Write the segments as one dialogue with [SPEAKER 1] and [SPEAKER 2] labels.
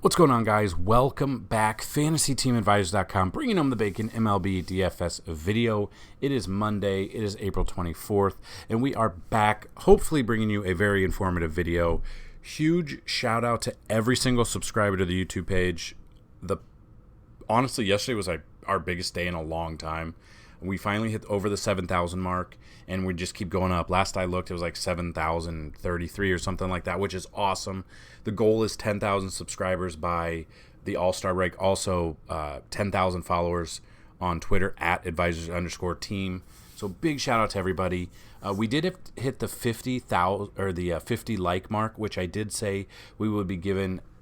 [SPEAKER 1] What's going on, guys? Welcome back. FantasyTeamAdvisors.com, bringing home the bacon MLB DFS video. It is Monday. It is April 24th, and we are back, hopefully bringing you a very informative video. Huge shout out to every single subscriber to the YouTube page. Honestly, yesterday was our biggest day in a long time. We finally hit over the 7,000 mark, and we just keep going up. Last I looked, it was like 7,033 or something like that, which is awesome. The goal is 10,000 subscribers by the All-Star break. Also, 10,000 followers on Twitter at @advisors_team. So big shout out to everybody. We did hit the 50,000 or the 50 like mark, which I did say we would be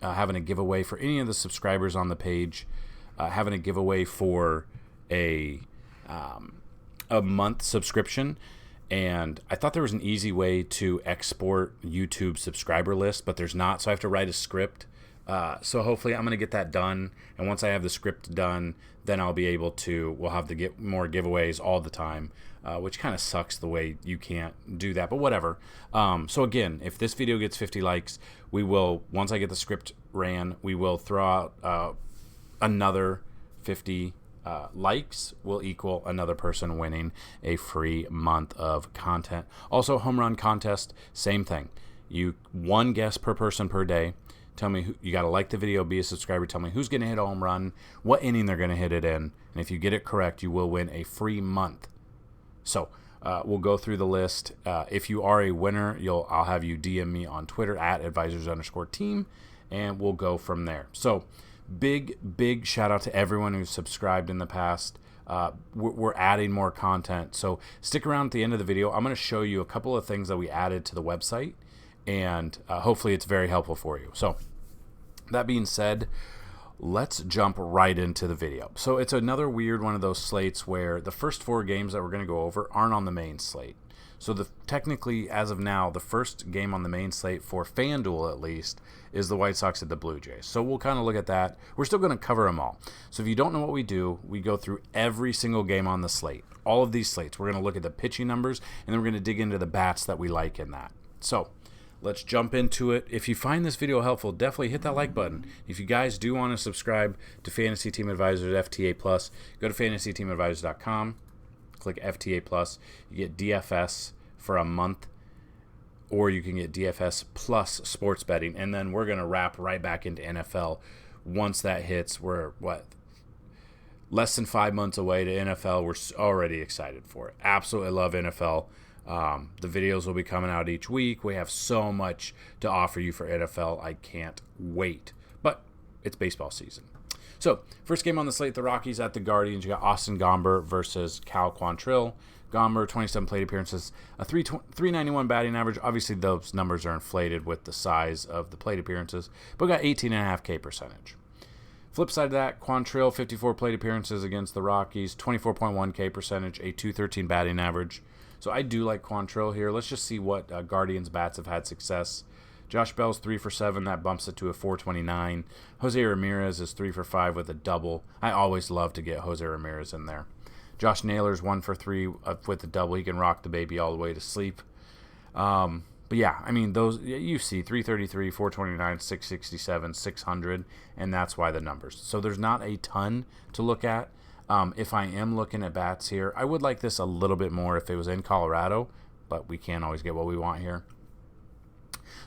[SPEAKER 1] having a giveaway for any of the subscribers on the page. Having a giveaway for a month subscription, and I thought there was an easy way to export YouTube subscriber list, but there's not, so I have to write a script. So hopefully I'm going to get that done, and once I have the script done, then I'll be able to, we'll have to get more giveaways all the time, which kind of sucks the way you can't do that, but whatever. So again, if this video gets 50 likes, we will, once I get the script ran, we will throw out another 50 likes will equal another person winning a free month of content. Also, home run contest, same thing. One guess per person per day. Tell me you got to like the video, be a subscriber. Tell me who's going to hit a home run, what inning they're going to hit it in, and if you get it correct, you will win a free month. So we'll go through the list. If you are a winner, I'll have you DM me on Twitter at @advisors_team, and we'll go from there. So big shout out to everyone who's subscribed in the past. We're adding more content, so stick around at the end of the video. I'm going to show you a couple of things that we added to the website, and hopefully it's very helpful for you. So that being said, let's jump right into the video. So it's another weird one of those slates where the first 4 games that we're going to go over aren't on the main slate. So technically, as of now, the first game on the main slate for FanDuel, at least, is the White Sox at the Blue Jays. So we'll kind of look at that. We're still going to cover them all. So if you don't know what we do, we go through every single game on the slate. All of these slates. We're going to look at the pitching numbers, and then we're going to dig into the bats that we like in that. So let's jump into it. If you find this video helpful, definitely hit that like button. If you guys do want to subscribe to Fantasy Team Advisors FTA Plus, go to FantasyTeamAdvisors.com. Click FTA Plus. You get DFS for a month, or you can get DFS plus sports betting, and then we're going to wrap right back into NFL once that hits. We're less than 5 months away to NFL. We're already excited for it. Absolutely love NFL. The videos will be coming out each week. We have so much to offer you for NFL. I can't wait, but it's baseball season. So, first game on the slate, the Rockies at the Guardians. You got Austin Gomber versus Cal Quantrill. Gomber, 27 plate appearances, a 391 batting average. Obviously, those numbers are inflated with the size of the plate appearances, but got 18.5 K percentage. Flip side of that, Quantrill, 54 plate appearances against the Rockies, 24.1 K percentage, a 213 batting average. So I do like Quantrill here. Let's just see what Guardians bats have had success. Josh Bell's 3 for 7. That bumps it to a 429. Jose Ramirez is 3 for 5 with a double. I always love to get Jose Ramirez in there. Josh Naylor's 1 for 3 with a double. He can rock the baby all the way to sleep. But yeah, I mean, those you see 333, 429, 667, 600, and that's why the numbers. So there's not a ton to look at. If I am looking at bats here, I would like this a little bit more if it was in Colorado, but we can't always get what we want here.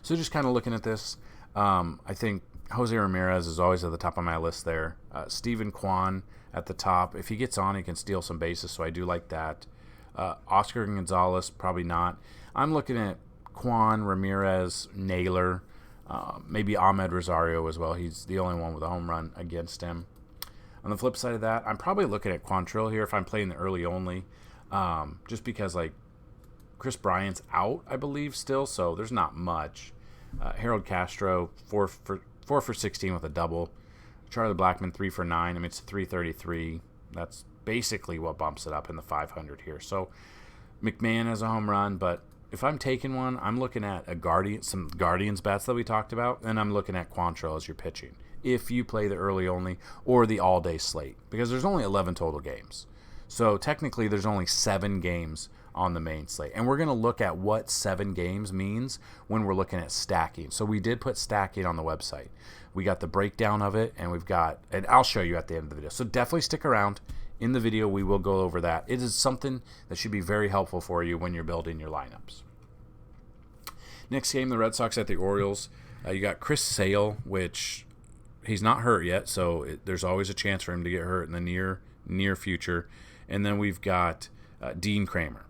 [SPEAKER 1] So just kind of looking at this, I think Jose Ramirez is always at the top of my list there. Steven Kwan at the top. If he gets on, he can steal some bases, so I do like that. Oscar Gonzalez, probably not. I'm looking at Kwan, Ramirez, Naylor, maybe Ahmed Rosario as well. He's the only one with a home run against him. On the flip side of that, I'm probably looking at Quantrill here if I'm playing the early only, just because Chris Bryant's out, I believe, still, so there's not much. Harold Castro, 4 for 16 with a double. Charlie Blackmon, 3 for 9. I mean, it's 333. That's basically what bumps it up in the 500 here. So McMahon has a home run, but if I'm taking one, I'm looking at some Guardians bats that we talked about, and I'm looking at Quantrill as your pitching. If you play the early only or the all-day slate, because there's only 11 total games. So technically there's only 7 games on the main slate. And we're going to look at what 7 games means when we're looking at stacking. So we did put stacking on the website. We got the breakdown of it, and and I'll show you at the end of the video. So definitely stick around. In the video, we will go over that. It is something that should be very helpful for you when you're building your lineups. Next game, the Red Sox at the Orioles. You got Chris Sale, which he's not hurt yet, so there's always a chance for him to get hurt in the near future. And then we've got Dean Kramer.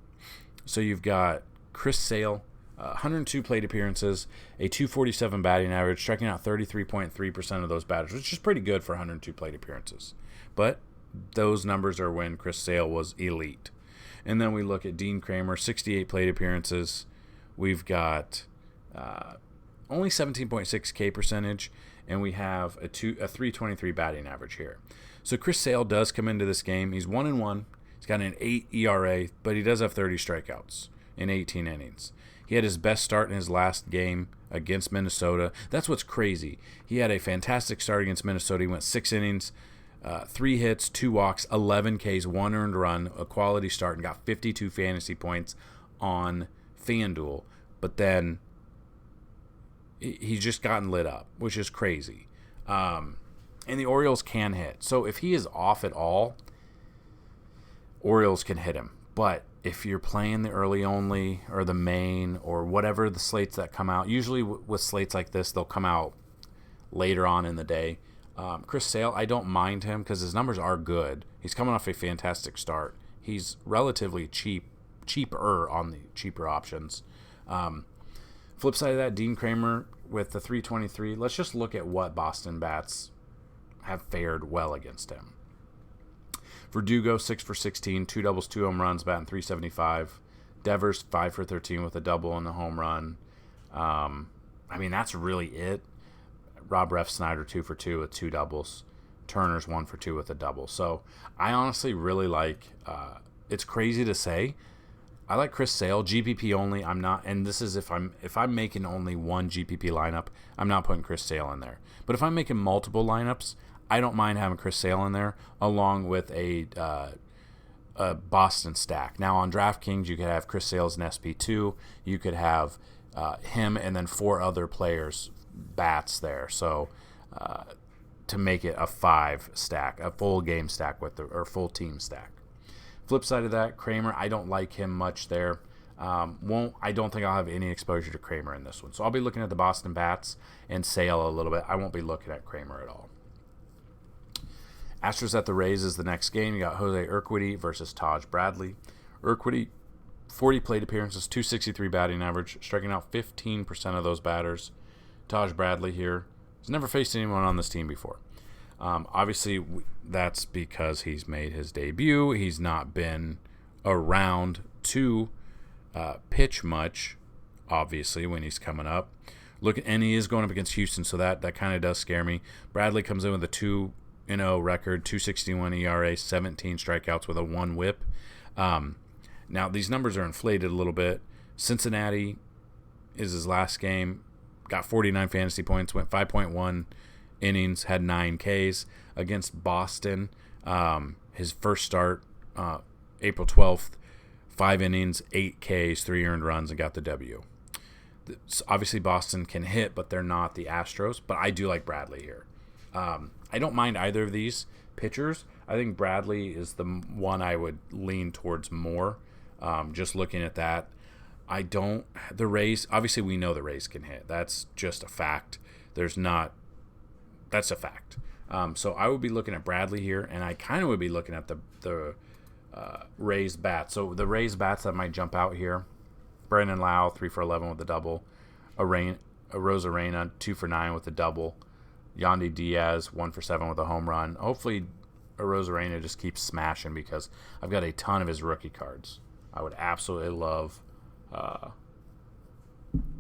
[SPEAKER 1] So you've got Chris Sale, 102 plate appearances, a 247 batting average, striking out 33.3% of those batters, which is pretty good for 102 plate appearances. But those numbers are when Chris Sale was elite. And then we look at Dean Kramer, 68 plate appearances. We've got only 17.6 K percentage, and we have a 323 batting average here. So Chris Sale does come into this game. He's 1-1. He's got an 8 ERA, but he does have 30 strikeouts in 18 innings. He had his best start in his last game against Minnesota. That's what's crazy. He had a fantastic start against Minnesota. He went 6 innings, 3 hits, 2 walks, 11 Ks, 1 earned run, a quality start, and got 52 fantasy points on FanDuel. But then he's just gotten lit up, which is crazy. And the Orioles can hit. So if he is off at all, Orioles can hit him. But if you're playing the early only or the main or whatever the slates that come out, usually with slates like this, they'll come out later on in the day. Chris Sale, I don't mind him because his numbers are good. He's coming off a fantastic start. He's relatively cheaper on the cheaper options. Flip side of that, Dean Kramer with the 323. Let's just look at what Boston bats have fared well against him. Verdugo, 6 for 16, 2 doubles, 2 home runs, batting .375. Devers, 5 for 13 with a double and a home run. That's really it. Rob Refsnyder, 2 for 2 with 2 doubles. Turner's 1 for 2 with a double. So I honestly really like, it's crazy to say, I like Chris Sale, GPP only. I'm not, and this is if I'm making only one GPP lineup, I'm not putting Chris Sale in there. But if I'm making multiple lineups, I don't mind having Chris Sale in there along with a Boston stack. Now on DraftKings, you could have Chris Sale as an SP2. You could have him and then 4 other players bats there. So to make it a 5 stack, a full game stack or full team stack. Flip side of that, Kramer, I don't like him much there. I don't think I'll have any exposure to Kramer in this one. So I'll be looking at the Boston bats and Sale a little bit. I won't be looking at Kramer at all. Astros at the Rays is the next game. You got Jose Urquidy versus Taj Bradley. Urquidy, 40 plate appearances, 263 batting average, striking out 15% of those batters. Taj Bradley here has never faced anyone on this team before. Obviously, that's because he's made his debut. He's not been around to pitch much, obviously, when he's coming up. And he is going up against Houston, so that kind of does scare me. Bradley comes in with a 2-0 record, 2.61 ERA, 17 strikeouts with a 1 whip. Now, these numbers are inflated a little bit. Cincinnati is his last game. Got 49 fantasy points, went 5.1 innings, had 9 Ks. Against Boston, his first start, April 12th, 5 innings, 8 Ks, 3 earned runs, and got the W. Obviously, Boston can hit, but they're not the Astros. But I do like Bradley here. I don't mind either of these pitchers. I think Bradley is the one I would lean towards more. Just looking at that. The Rays, obviously we know the Rays can hit. That's just a fact. That's a fact. So I would be looking at Bradley here, and I kind of would be looking at the Rays bats. So the Rays bats that might jump out here, Brandon Lau, 3 for 11 with a double. Rosarena, 2 for 9 with a double. Yandy Diaz, 1 for 7 with a home run. Hopefully, Rosarena just keeps smashing because I've got a ton of his rookie cards. I would absolutely love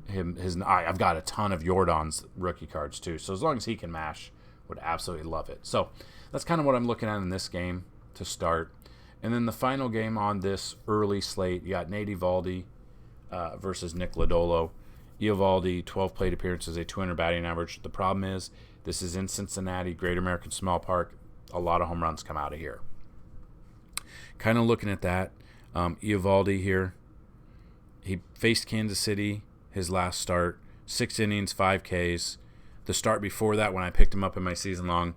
[SPEAKER 1] him. I've got a ton of Jordan's rookie cards too. So as long as he can mash, would absolutely love it. So that's kind of what I'm looking at in this game to start. And then the final game on this early slate, you got Nate Eovaldi versus Nick Lodolo. Eovaldi, 12 plate appearances, a 200 batting average. The problem is this is in Cincinnati, Great American Small Park. A lot of home runs come out of here. Kind of looking at that. Eovaldi here. He faced Kansas City his last start. 6 innings, 5 Ks. The start before that, when I picked him up in my season long,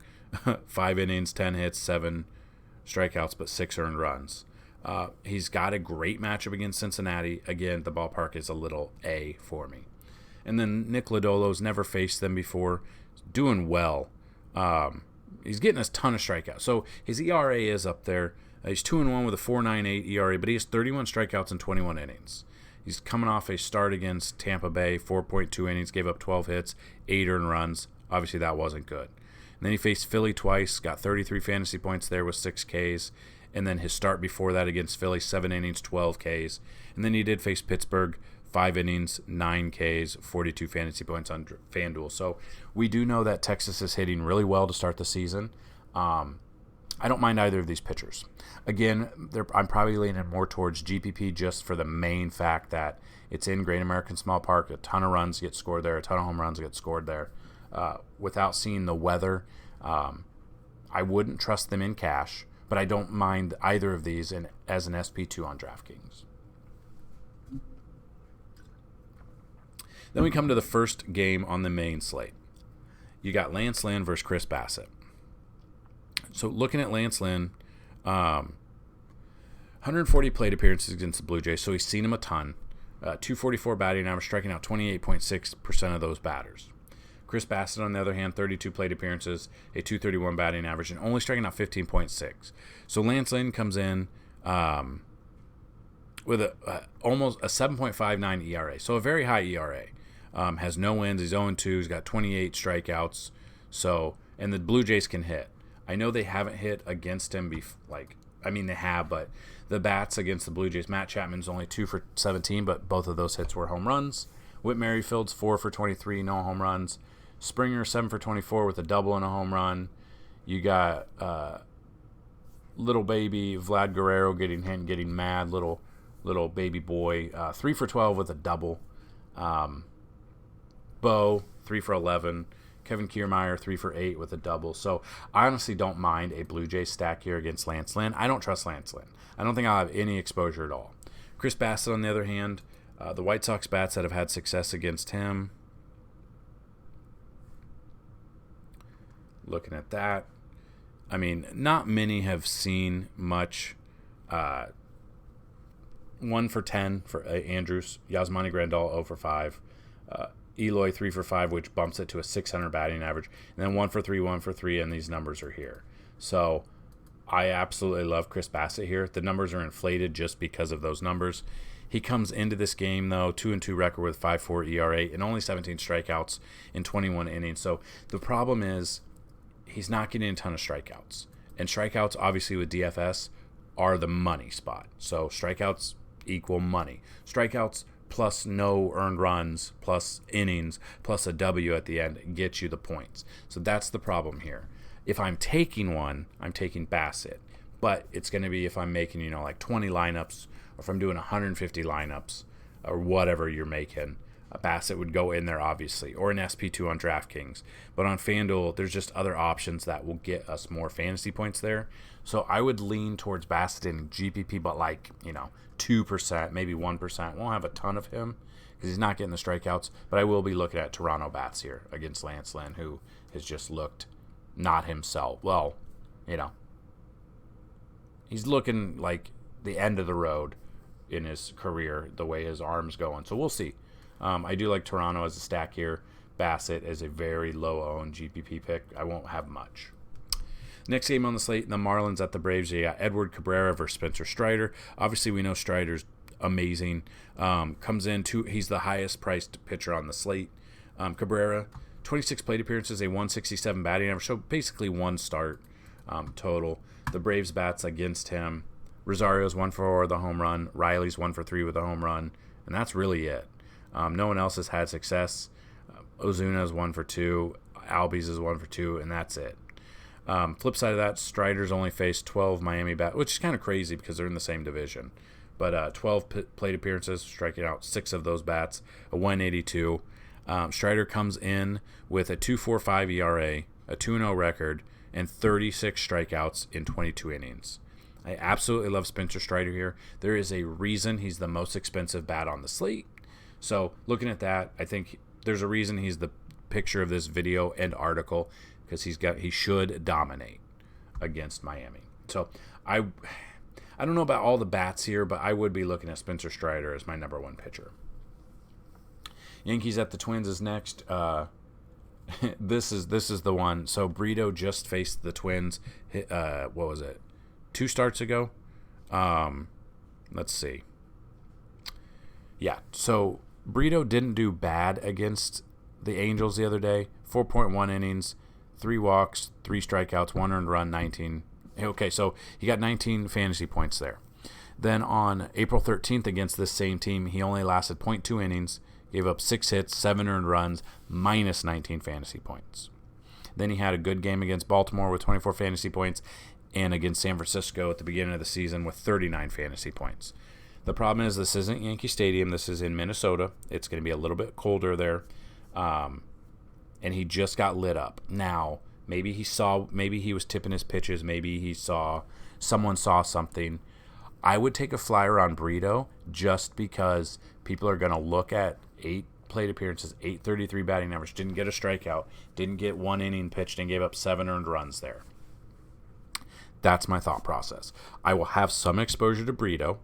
[SPEAKER 1] 5 innings, 10 hits, 7 strikeouts, but 6 earned runs. He's got a great matchup against Cincinnati. Again, the ballpark is a little A for me. And then Nick Lodolo's never faced them before. He's doing well. He's getting a ton of strikeouts. So his ERA is up there. He's 2-1 with a 4.98 ERA, but he has 31 strikeouts in 21 innings. He's coming off a start against Tampa Bay, 4.2 innings, gave up 12 hits, 8 earned runs. Obviously, that wasn't good. And then he faced Philly twice, got 33 fantasy points there with 6 Ks. And then his start before that against Philly, 7 innings, 12 Ks. And then he did face Pittsburgh, 5 innings, 9 Ks, 42 fantasy points on FanDuel. So we do know that Texas is hitting really well to start the season. I don't mind either of these pitchers. Again, I'm probably leaning more towards GPP just for the main fact that it's in Great American Small Park. A ton of runs get scored there. A ton of home runs get scored there. Without seeing the weather, I wouldn't trust them in cash, but I don't mind either of these as an SP2 on DraftKings. Then we come to the first game on the main slate. You got Lance Lynn versus Chris Bassett. So looking at Lance Lynn, 140 plate appearances against the Blue Jays, so he's seen him a ton. 244 batting average, striking out 28.6% of those batters. Chris Bassett, on the other hand, 32 plate appearances, a 231 batting average, and only striking out 15.6. So Lance Lynn comes in with almost a 7.59 ERA, so a very high ERA. Has no wins, he's 0-2, he's got 28 strikeouts. So, and the Blue Jays can hit. I know they haven't hit against him they have, but the bats against the Blue Jays, Matt Chapman's only 2 for 17, but both of those hits were home runs. Whit Merrifield's 4 for 23, no home runs. Springer 7 for 24 with a double and a home run. You got little baby Vlad Guerrero getting mad, little baby boy, 3 for 12 with a double. Bo 3 for 11. Kevin Kiermaier 3 for 8 with a double. So I honestly don't mind a Blue Jays stack here against Lance Lynn. I don't trust Lance Lynn. I don't think I'll have any exposure at all. Chris Bassett, on the other hand, the White Sox bats that have had success against him. Looking at that, I mean, not many have seen much. 1 for 10 for Andrews. Yasmani Grandal 0 for 5. Eloy 3 for 5, which bumps it to a 600 batting average. And then 1 for 3, and these numbers are here. So I absolutely love Chris Bassett here. The numbers are inflated just because of those numbers. He comes into this game, though, 2-2 record with 5.4 ERA and only 17 strikeouts in 21 innings. So the problem is he's not getting a ton of strikeouts. And strikeouts, obviously, with DFS are the money spot. So strikeouts equal money. Strikeouts plus no earned runs, plus innings, plus a W at the end gets you the points. So that's the problem here. If I'm taking one, I'm taking Bassett. But it's going to be if I'm making, 20 lineups, or if I'm doing 150 lineups, or whatever you're making, a Bassett would go in there, obviously, or an SP2 on DraftKings. But on FanDuel, there's just other options that will get us more fantasy points there. So I would lean towards Bassett in GPP, but 2%, maybe 1%. Won't have a ton of him because he's not getting the strikeouts, but I will be looking at Toronto bats here against Lance Lynn, who has just looked not himself. Well, he's looking like the end of the road in his career, the way his arm's going. So we'll see. I do like Toronto as a stack here. Bassett is a very low-owned GPP pick. I won't have much. Next game on the slate, the Marlins at the Braves. You got Edward Cabrera versus Spencer Strider. Obviously, we know Strider's amazing. Comes in, he's the highest-priced pitcher on the slate. Cabrera, 26 plate appearances, a 167 batting average, so basically one start total. The Braves bats against him. Rosario's 1 for 4 with a home run. Riley's 1 for 3 with a home run, and that's really it. No one else has had success. Ozuna's 1 for 2. Albies is 1 for 2, and that's it. Flip side of that, Strider's only faced 12 Miami bats, which is kind of crazy because they're in the same division. But 12 plate appearances, striking out 6 of those bats, a 182. Strider comes in with a 2.45 ERA, a 2-0 record, and 36 strikeouts in 22 innings. I absolutely love Spencer Strider here. There is a reason he's the most expensive bat on the slate. So looking at that, I think there's a reason he's the picture of this video and article, because he should dominate against Miami. So I don't know about all the bats here, but I would be looking at Spencer Strider as my number one pitcher. Yankees at the Twins is next. This is the one. So Brito just faced the Twins. What was it? 2 starts ago. Let's see. Yeah. So Brito didn't do bad against the Angels the other day. 4.1 innings, 3 walks, 3 strikeouts, 1 earned run, 19. Okay, so he got 19 fantasy points there. Then on April 13th against this same team, he only lasted 0.2 innings, gave up 6 hits, 7 earned runs, minus 19 fantasy points. Then he had a good game against Baltimore with 24 fantasy points, and against San Francisco at the beginning of the season with 39 fantasy points. The problem is this isn't Yankee Stadium. This is in Minnesota. It's going to be a little bit colder there. And he just got lit up. Now, maybe he was tipping his pitches. Maybe someone saw something. I would take a flyer on Brito just because people are going to look at 8 plate appearances, 833 batting average, didn't get a strikeout, didn't get 1 inning pitched, and gave up 7 earned runs there. That's my thought process. I will have some exposure to Brito,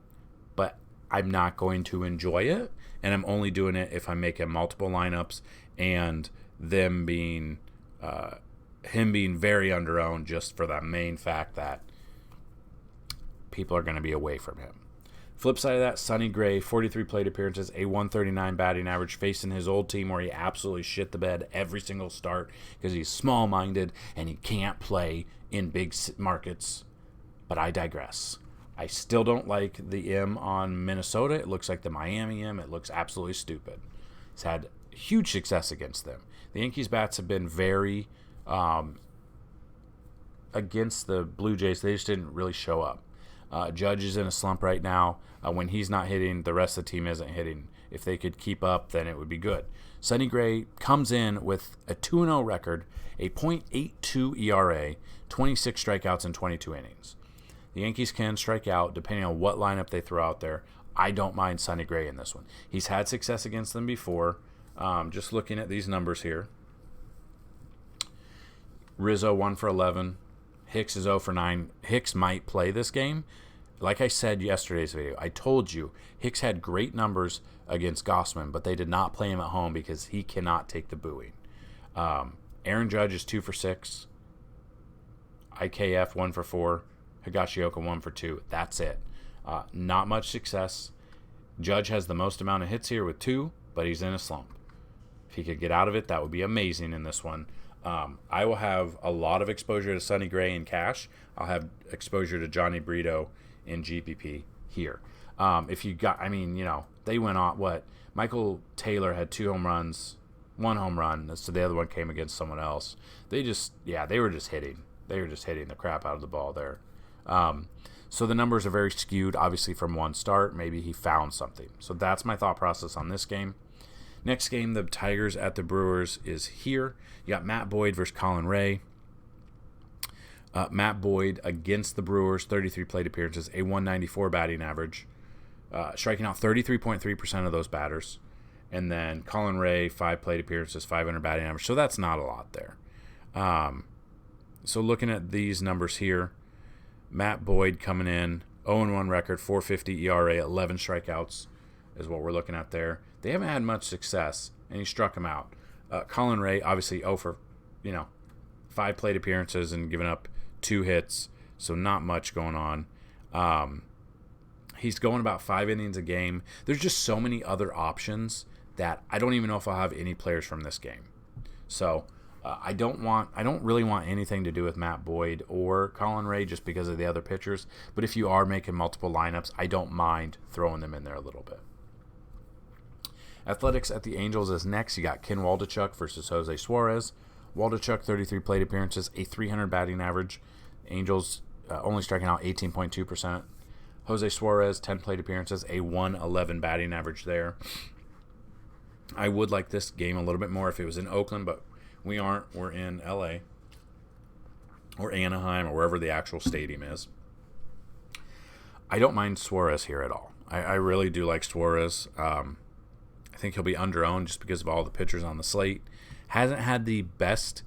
[SPEAKER 1] but I'm not going to enjoy it, and I'm only doing it if I'm making multiple lineups and him being very underowned just for the main fact that people are going to be away from him. Flip side of that, Sonny Gray, 43 plate appearances, a 139 batting average, facing his old team where he absolutely shit the bed every single start because he's small-minded and he can't play in big markets. But I digress. I still don't like the M on Minnesota. It looks like the Miami M. It looks absolutely stupid. He's had huge success against them. The Yankees bats have been very against the Blue Jays. They just didn't really show up. Judge is in a slump right now. When he's not hitting, the rest of the team isn't hitting. If they could keep up, then it would be good. Sonny Gray comes in with a 2-0 record, a .82 ERA, 26 strikeouts in 22 innings. The Yankees can strike out depending on what lineup they throw out there. I don't mind Sonny Gray in this one. He's had success against them before. Just looking at these numbers here. Rizzo 1 for 11. Hicks is 0 for 9. Hicks might play this game. Like I said yesterday's video, I told you Hicks had great numbers against Gossman, but they did not play him at home because he cannot take the booing. Aaron Judge is 2 for 6. IKF 1 for 4. Higashioka 1 for 2. That's it. Not much success. Judge has the most amount of hits here with 2, but he's in a slump. If he could get out of it, that would be amazing in this one. I will have a lot of exposure to Sonny Gray in cash. I'll have exposure to Johnny Brito in GPP here. If you got, they went on what? Michael Taylor had 2 home runs, 1 home run. So the other one came against someone else. They were just hitting. They were just hitting the crap out of the ball there. So the numbers are very skewed, obviously, from one start. Maybe he found something. So that's my thought process on this game. Next game, the Tigers at the Brewers is here. You got Matt Boyd versus Colin Ray. Matt Boyd against the Brewers, 33 plate appearances, a 194 batting average, striking out 33.3% of those batters. And then Colin Ray, 5 plate appearances, 500 batting average. So that's not a lot there. So looking at these numbers here, Matt Boyd coming in, 0-1 record, 4.50 ERA, 11 strikeouts is what we're looking at there. They haven't had much success, and he struck him out. Colin Ray, obviously 0 for, 5 plate appearances and giving up 2 hits, so not much going on. He's going about 5 innings a game. There's just so many other options that I don't even know if I'll have any players from this game. So I don't really want anything to do with Matt Boyd or Colin Ray just because of the other pitchers. But if you are making multiple lineups, I don't mind throwing them in there a little bit. Athletics at the Angels is next. You got Ken Waldichuk versus Jose Suarez. Waldichuk, 33 plate appearances, a 300 batting average. Angels only striking out 18.2%. Jose Suarez, 10 plate appearances, a 111 batting average there. I would like this game a little bit more if it was in Oakland, but we aren't. We're in LA or Anaheim or wherever the actual stadium is. I don't mind Suarez here at all. I really do like Suarez. I think he'll be under-owned just because of all the pitchers on the slate. Hasn't had the best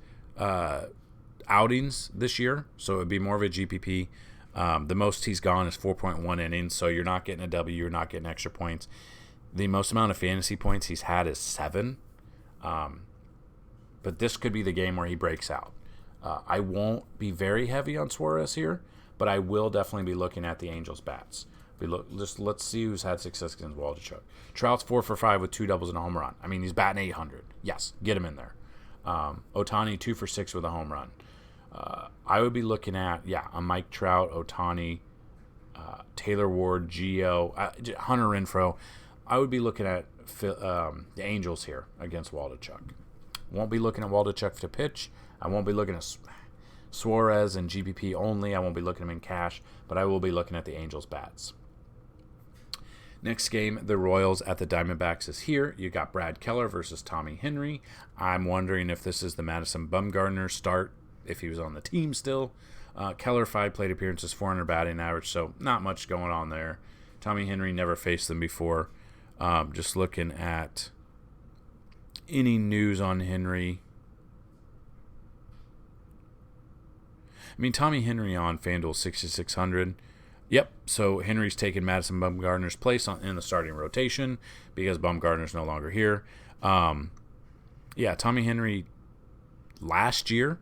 [SPEAKER 1] outings this year, so it would be more of a GPP. The most he's gone is 4.1 innings, so you're not getting a W, you're not getting extra points. The most amount of fantasy points he's had is 7. But this could be the game where he breaks out. I won't be very heavy on Suarez here, but I will definitely be looking at the Angels' bats. Let's see who's had success against Waldichuk. Trout's 4 for 5 with 2 doubles and a home run. I mean, he's batting 800. Yes, get him in there. Ohtani 2 for 6 with a home run. I would be looking at, a Mike Trout, Ohtani, Taylor Ward, Gio, Hunter Renfroe. I would be looking at the Angels here against Waldichuk. Won't be looking at Waldichuk to pitch. I won't be looking at Suarez and GPP only. I won't be looking at him in cash, but I will be looking at the Angels' bats. Next game, the Royals at the Diamondbacks is here. You got Brad Keller versus Tommy Henry. I'm wondering if this is the Madison Bumgarner start, if he was on the team still. Keller, 5 plate appearances, 400 batting average, so not much going on there. Tommy Henry never faced them before. Just looking at any news on Henry. I mean, Tommy Henry on Fanduel 6,600. Yep, so Henry's taken Madison Bumgarner's place in the starting rotation because Bumgarner's no longer here. Tommy Henry last year,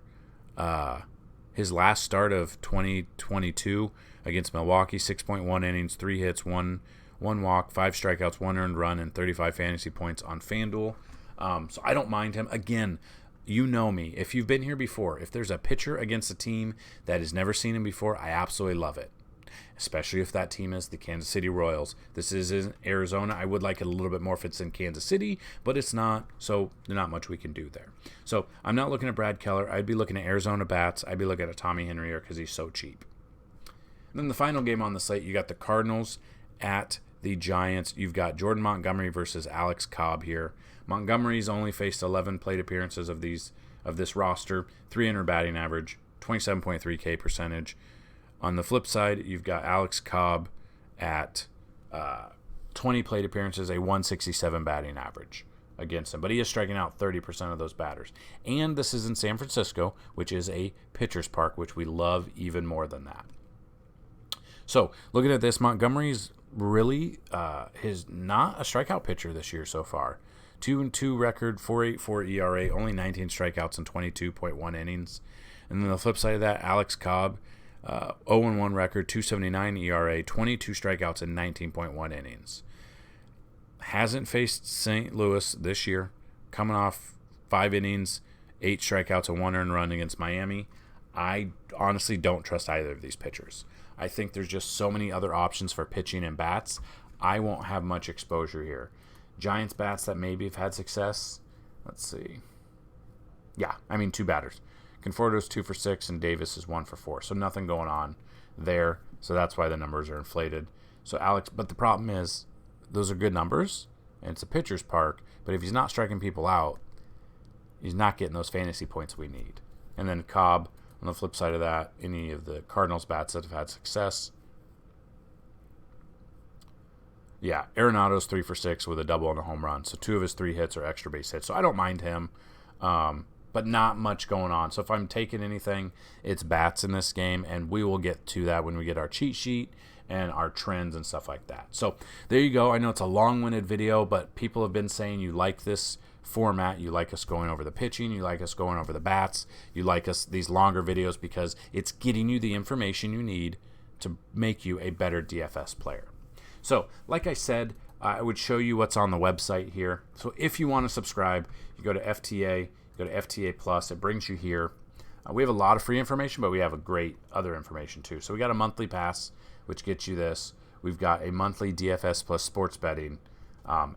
[SPEAKER 1] his last start of 2022 against Milwaukee, 6.1 innings, 3 hits, 1 walk, 5 strikeouts, 1 earned run, and 35 fantasy points on Fanduel. So I don't mind him. Again, you know me. If you've been here before, if there's a pitcher against a team that has never seen him before, I absolutely love it. Especially if that team is the Kansas City Royals. This is in Arizona. I would like it a little bit more if it's in Kansas City, but it's not, so there's not much we can do there. So I'm not looking at Brad Keller. I'd be looking at Arizona bats. I'd be looking at Tommy Henry because he's so cheap. And then the final game on the slate, you got the Cardinals at the Giants. You've got Jordan Montgomery versus Alex Cobb here. Montgomery's only faced 11 plate appearances of this roster, 300 batting average, 27.3 K percentage. On the flip side, you've got Alex Cobb at 20 plate appearances, a 167 batting average against him. But he is striking out 30% of those batters. And this is in San Francisco, which is a pitcher's park, which we love even more than that. So, looking at this, Montgomery's really is not a strikeout pitcher this year so far. 2-2 record, 4.84 ERA, only 19 strikeouts and 22.1 innings. And then the flip side of that, Alex Cobb, 0-1 record, 2.79 ERA, 22 strikeouts and 19.1 innings. Hasn't faced St. Louis this year, coming off 5 innings, 8 strikeouts and 1 earned run against Miami. I honestly don't trust either of these pitchers. I think there's just so many other options for pitching and bats. I won't have much exposure here. Giants bats that maybe have had success. Let's see. 2 batters. Conforto's 2 for 6 and Davis is 1 for 4. So nothing going on there. So that's why the numbers are inflated. So but the problem is those are good numbers and it's a pitcher's park. But if he's not striking people out, he's not getting those fantasy points we need. And then Cobb, on the flip side of that, any of the Cardinals bats that have had success. Arenado's 3 for 6 with a double and a home run. So 2 of his 3 hits are extra base hits. So I don't mind him, but not much going on. So if I'm taking anything, it's bats in this game, and we will get to that when we get our cheat sheet and our trends and stuff like that. So there you go. I know it's a long-winded video, but people have been saying you like this format. You like us going over the pitching. You like us going over the bats. You like us these longer videos because it's getting you the information you need to make you a better DFS player. So, like I said, I would show you what's on the website here. So if you want to subscribe, you go to FTA, go to FTA Plus. It brings you here. We have a lot of free information, but we have a great other information too. So we got a monthly pass, which gets you this. We've got a monthly DFS plus sports betting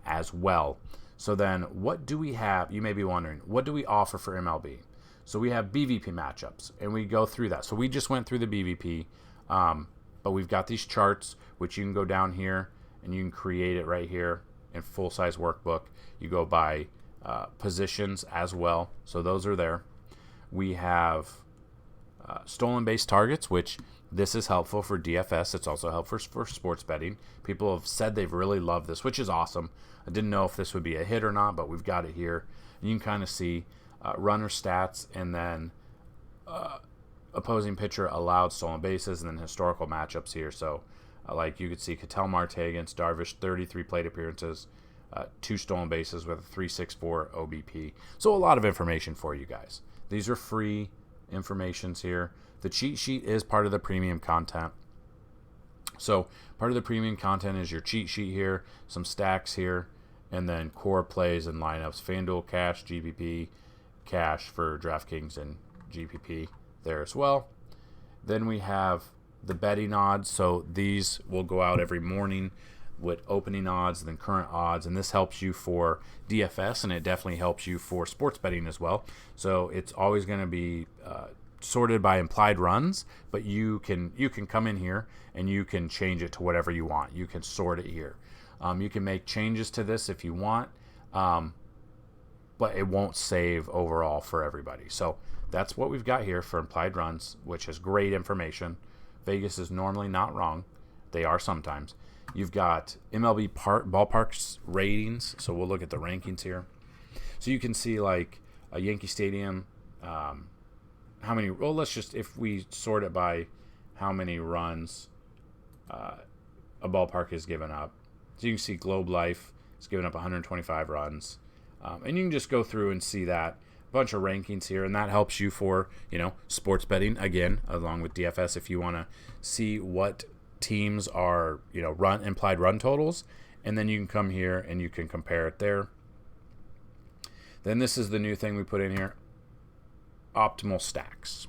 [SPEAKER 1] as well. So then what do we have? You may be wondering, what do we offer for MLB? So we have BVP matchups, and we go through that. So we just went through the BVP, but we've got these charts, which you can go down here, and you can create it right here in full-size workbook. You go by positions as well, so those are there. We have stolen base targets, which this is helpful for DFS. It's also helpful for sports betting. People have said they've really loved this, which is awesome. I didn't know if this would be a hit or not, but we've got it here. You can kind of see runner stats, and then opposing pitcher allowed stolen bases, and then historical matchups here. So like you could see Ketel Marte against Darvish, 33 plate appearances, 2 stolen bases with a 3.64 OBP. So a lot of information for you guys. These are free informations here. The cheat sheet is part of the premium content. So part of the premium content is your cheat sheet here, some stacks here, and then core plays and lineups. FanDuel, Cash, GPP, Cash for DraftKings and GPP there as well. Then we have the betting odds. So these will go out every morning with opening odds and then current odds, and this helps you for DFS, and it definitely helps you for sports betting as well. So it's always going to be sorted by implied runs, but you can come in here and you can change it to whatever you want. You can sort it here. You can make changes to this if you want, but it won't save overall for everybody. So that's what we've got here for implied runs, which is great information. Vegas is normally not wrong. They are sometimes. You've got MLB ballparks ratings, so we'll look at the rankings here. So you can see like a Yankee Stadium, how many, well, let's just, if we sort it by how many runs a ballpark is given up. So you can see Globe Life is giving up 125 runs. And you can just go through and see that bunch of rankings here, and that helps you for, sports betting, again, along with DFS, if you want to see what teams are, implied run totals, and then you can come here and you can compare it there. Then this is the new thing we put in here, optimal stacks.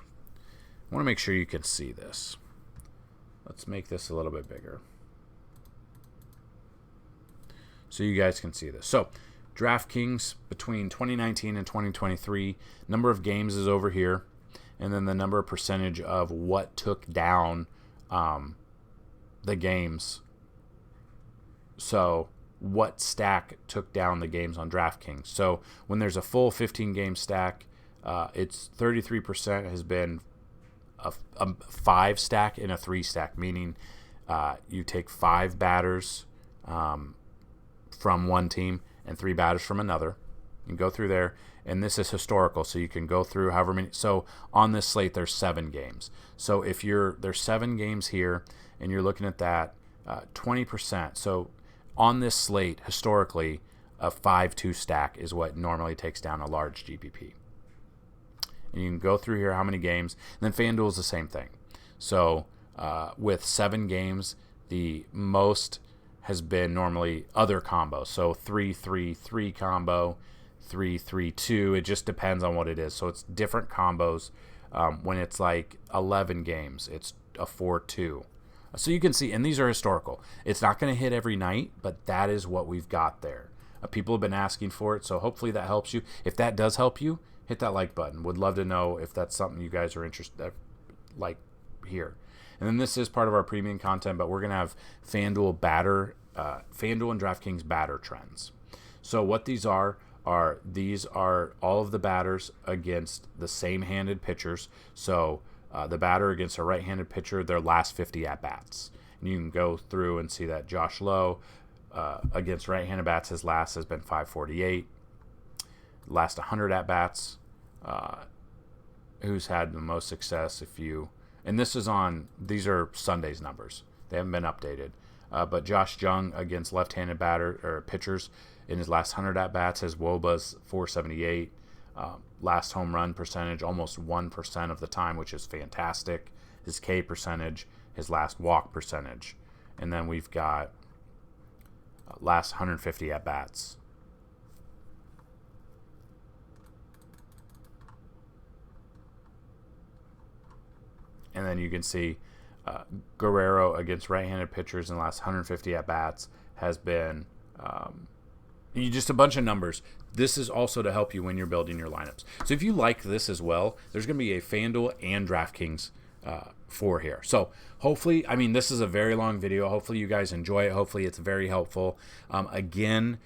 [SPEAKER 1] I want to make sure you can see this. Let's make this a little bit bigger so you guys can see this. So DraftKings between 2019 and 2023, number of games is over here, and then the number of percentage of what took down the games. So what stack took down the games on DraftKings. So when there's a full 15 game stack, it's 33% has been a 5 stack and a 3 stack, meaning you take 5 batters from one team and 3 batters from another. You can go through there, and this is historical, so you can go through however many. So on this slate, there's 7 games. So if there's 7 games here, and you're looking at that, 20%. So on this slate, historically, a 5-2 stack is what normally takes down a large GPP. And you can go through here how many games. And then FanDuel is the same thing. So with 7 games, the most has been normally other combos. So 3-3-3 combo, 3-3-2. It just depends on what it is. So it's different combos. When it's like 11 games, it's a 4-2. So you can see, and these are historical. It's not going to hit every night, but that is what we've got there. People have been asking for it, so hopefully that helps you. If that does help you, hit that like button. Would love to know if that's something you guys are interested like here. And then this is part of our premium content, but we're going to have FanDuel and DraftKings batter trends. So what these are all of the batters against the same-handed pitchers. So the batter against a right-handed pitcher, their last 50 at-bats. And you can go through and see that Josh Lowe against right-handed bats, his last has been 548. Last 100 at-bats, who's had the most success and these are Sunday's numbers. They haven't been updated. But Josh Jung against left-handed pitchers in his last 100 at-bats, his WOBA's 478. Last home run percentage, almost 1% of the time, which is fantastic. His K percentage, his last walk percentage. And then we've got last 150 at-bats. And then you can see Guerrero against right-handed pitchers in the last 150 at-bats has been just a bunch of numbers. This is also to help you when you're building your lineups. So if you like this as well, there's going to be a FanDuel and DraftKings for here. So hopefully, this is a very long video. Hopefully you guys enjoy it. Hopefully it's very helpful. Again,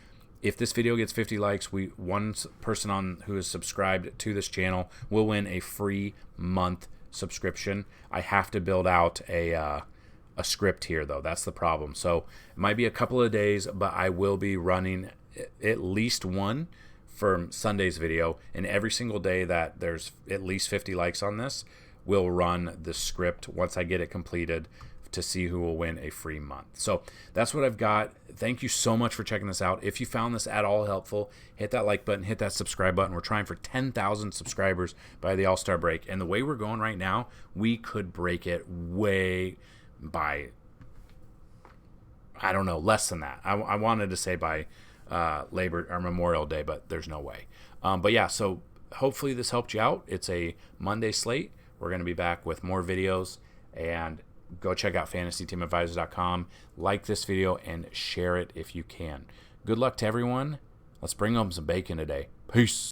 [SPEAKER 1] if this video gets 50 likes, one person who is subscribed to this channel will win a free month subscription. I have to build out a script here, though. That's the problem. So it might be a couple of days, but I will be running at least one for Sunday's video, and every single day that there's at least 50 likes on this, we'll run the script once I get it completed to see who will win a free month. So that's what I've got. Thank you so much for checking this out. If you found this at all helpful, hit that like button, hit that subscribe button. We're trying for 10,000 subscribers by the All-Star break, and the way we're going right now, we could break it way by, I don't know, less than that. I wanted to say by Labor or Memorial Day, but there's no way. But yeah, so hopefully this helped you out. It's a Monday slate. We're going to be back with more videos, and go check out FantasyTeamAdvisors.com. Like this video and share it if you can. Good luck to everyone. Let's bring home some bacon today. Peace.